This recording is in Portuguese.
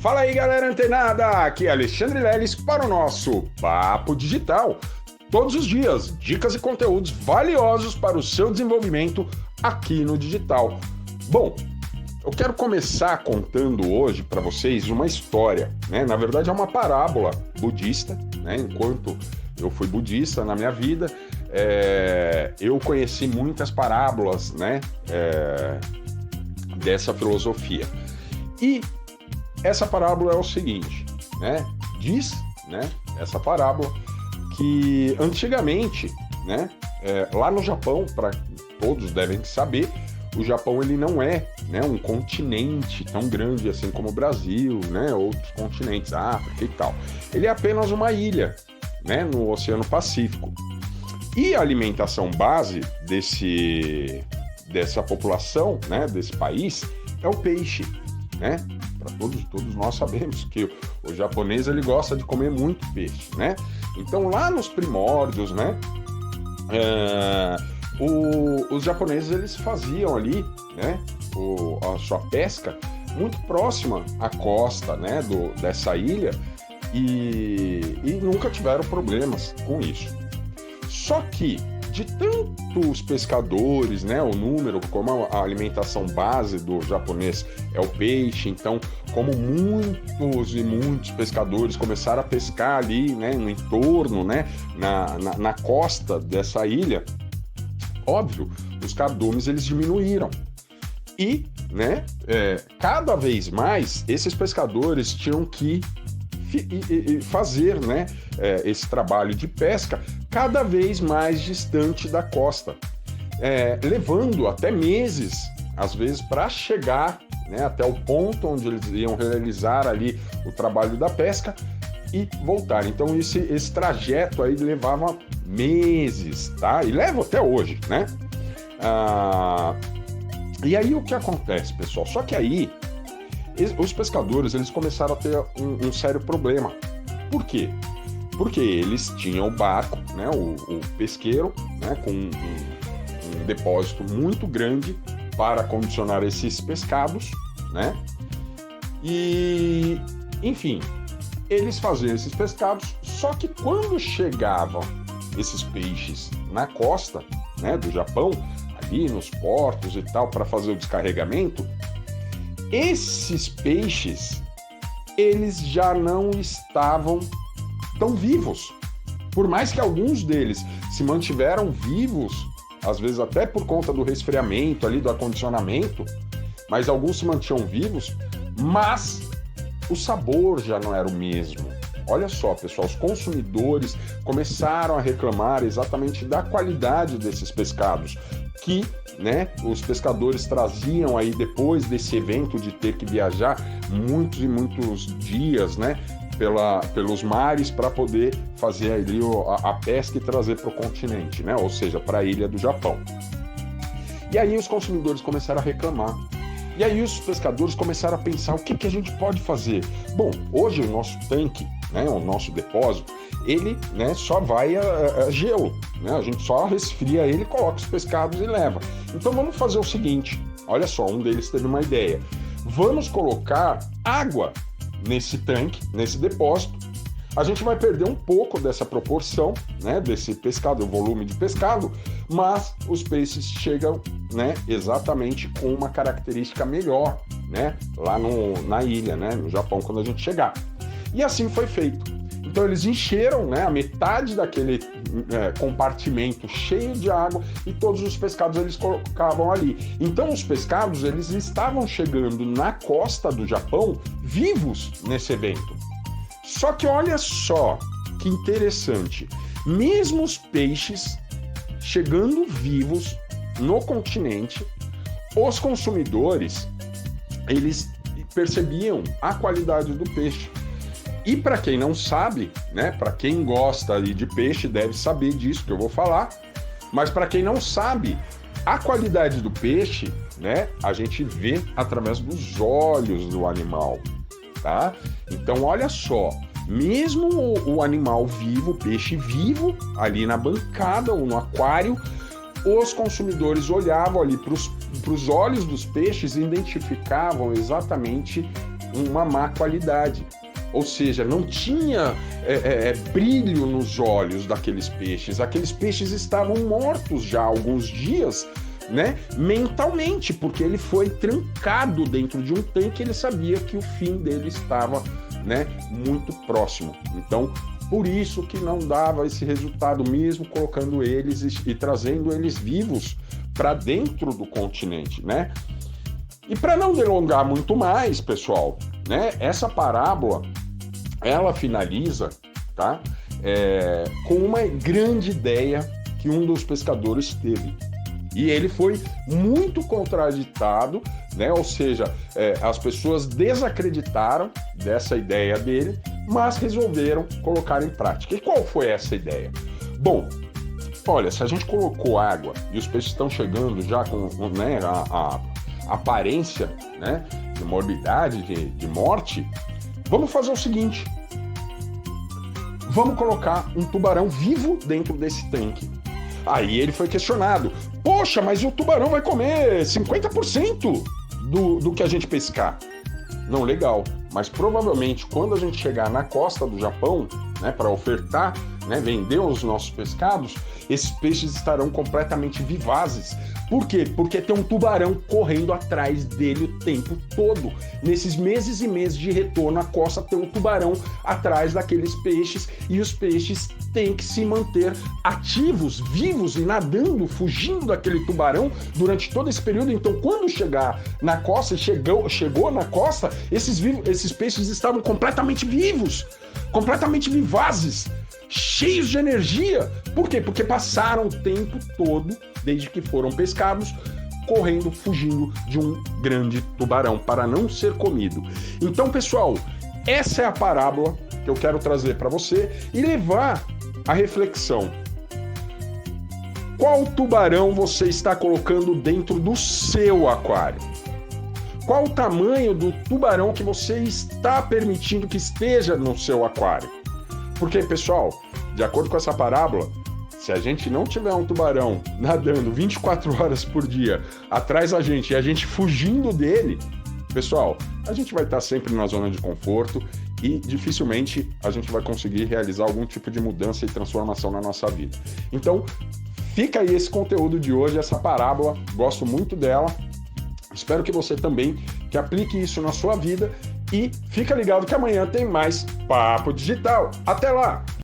Fala aí, galera antenada! Aqui é Alexandre Leles para o nosso Papo Digital. Todos os dias, dicas e conteúdos valiosos para o seu desenvolvimento aqui no digital. Bom, eu quero começar contando hoje para vocês uma história, né? Na verdade é uma parábola budista, né? Enquanto eu fui budista na minha vida, eu conheci muitas parábolas, né? Dessa filosofia. E essa parábola é o seguinte, né? Diz, né? Essa parábola que antigamente, né? Lá no Japão, para todos devem saber, o Japão ele não é, né, um continente tão grande assim como o Brasil, né? Outros continentes, África e tal. Ele é apenas uma ilha, né? No Oceano Pacífico. E a alimentação base dessa população, né? Desse país é o peixe, né? Para todos nós sabemos que o japonês ele gosta de comer muito peixe, né? Então lá nos primórdios, né? Os japoneses eles faziam ali, né? A sua pesca muito próxima à costa, né? Dessa ilha e nunca tiveram problemas com isso. Só que de tantos pescadores, né, o número, como a alimentação base do japonês é o peixe, então como muitos pescadores começaram a pescar ali, né, no entorno, né, na costa dessa ilha, óbvio, os cardumes eles diminuíram. E, né, cada vez mais esses pescadores tinham que fazer, né, esse trabalho de pesca cada vez mais distante da costa, levando até meses, às vezes, para chegar, né, até o ponto onde eles iam realizar ali o trabalho da pesca e voltar. Então esse trajeto aí levava meses, tá? E leva até hoje, né? E aí o que acontece, pessoal? Só que aí os pescadores eles começaram a ter um sério problema. Por quê? Porque eles tinham o barco, né, o pesqueiro, né, com um depósito muito grande para condicionar esses pescados, né? E, enfim, eles faziam esses pescados, só que quando chegavam esses peixes na costa, né, do Japão, ali nos portos e tal, para fazer o descarregamento, esses peixes, eles já não estavam tão vivos. Por mais que alguns deles se mantiveram vivos, às vezes até por conta do resfriamento ali, do acondicionamento, mas alguns se mantinham vivos, mas o sabor já não era o mesmo. Olha só, pessoal, os consumidores começaram a reclamar exatamente da qualidade desses pescados, que, né, os pescadores traziam aí depois desse evento de ter que viajar muitos e muitos dias, né, pelos mares para poder fazer ali a pesca e trazer para o continente, né, ou seja, para a ilha do Japão. E aí os consumidores começaram a reclamar. E aí os pescadores começaram a pensar o que a gente pode fazer. Bom, hoje o nosso tanque, né, o nosso depósito, ele, né, só vai a gelo, né? A gente só resfria ele, coloca os pescados e leva. Então vamos fazer o seguinte, olha só, um deles teve uma ideia. Vamos colocar água nesse tanque, nesse depósito. A gente vai perder um pouco dessa proporção, né, desse pescado, o volume de pescado, mas os peixes chegam, né, exatamente com uma característica melhor, né, lá na ilha, né, no Japão, quando a gente chegar. E assim foi feito. Então eles encheram, né, a metade daquele compartimento cheio de água e todos os pescados eles colocavam ali. Então os pescados eles estavam chegando na costa do Japão vivos nesse evento. Só que olha só que interessante, mesmo os peixes chegando vivos no continente, os consumidores eles percebiam a qualidade do peixe. E para quem não sabe, né, para quem gosta ali de peixe deve saber disso que eu vou falar, mas para quem não sabe, a qualidade do peixe, né, a gente vê através dos olhos do animal, tá? Então olha só, mesmo o animal vivo, o peixe vivo, ali na bancada ou no aquário, os consumidores olhavam ali para os olhos dos peixes e identificavam exatamente uma má qualidade. Ou seja, não tinha brilho nos olhos daqueles peixes. Aqueles peixes estavam mortos já há alguns dias, né, mentalmente, porque ele foi trancado dentro de um tanque. Ele sabia que o fim dele estava, né, muito próximo. Então, por isso que não dava esse resultado, mesmo colocando eles e trazendo eles vivos para dentro do continente, né? E para não delongar muito mais, pessoal, né, essa parábola ela finaliza, tá, com uma grande ideia que um dos pescadores teve. E ele foi muito contraditado, né? Ou seja, as pessoas desacreditaram dessa ideia dele, mas resolveram colocar em prática. E qual foi essa ideia? Bom, olha, se a gente colocou água e os peixes estão chegando já com, né, a aparência, né, de morbidade, de morte, vamos fazer o seguinte: vamos colocar um tubarão vivo dentro desse tanque. Aí ele foi questionado: poxa, mas o tubarão vai comer 50% do que a gente pescar. Não, legal, mas provavelmente quando a gente chegar na costa do Japão, né, para ofertar, né, vender os nossos pescados, esses peixes estarão completamente vivazes. Por quê? Porque tem um tubarão correndo atrás dele o tempo todo. Nesses meses e meses de retorno à costa, tem um tubarão atrás daqueles peixes, e os peixes têm que se manter ativos, vivos e nadando, fugindo daquele tubarão durante todo esse período. Então, quando chegar na costa, chegou na costa, esses peixes estavam completamente vivos, completamente vivazes, cheios de energia. Por quê? Porque passaram o tempo todo, desde que foram pescados, correndo, fugindo de um grande tubarão para não ser comido. Então, pessoal, essa é a parábola que eu quero trazer para você e levar a reflexão. Qual tubarão você está colocando dentro do seu aquário? Qual o tamanho do tubarão que você está permitindo que esteja no seu aquário? Porque, pessoal, de acordo com essa parábola, se a gente não tiver um tubarão nadando 24 horas por dia atrás da gente e a gente fugindo dele, pessoal, a gente vai estar sempre na zona de conforto e dificilmente a gente vai conseguir realizar algum tipo de mudança e transformação na nossa vida. Então, fica aí esse conteúdo de hoje, essa parábola, gosto muito dela. Espero que você também que aplique isso na sua vida e fica ligado que amanhã tem mais Papo Digital. Até lá!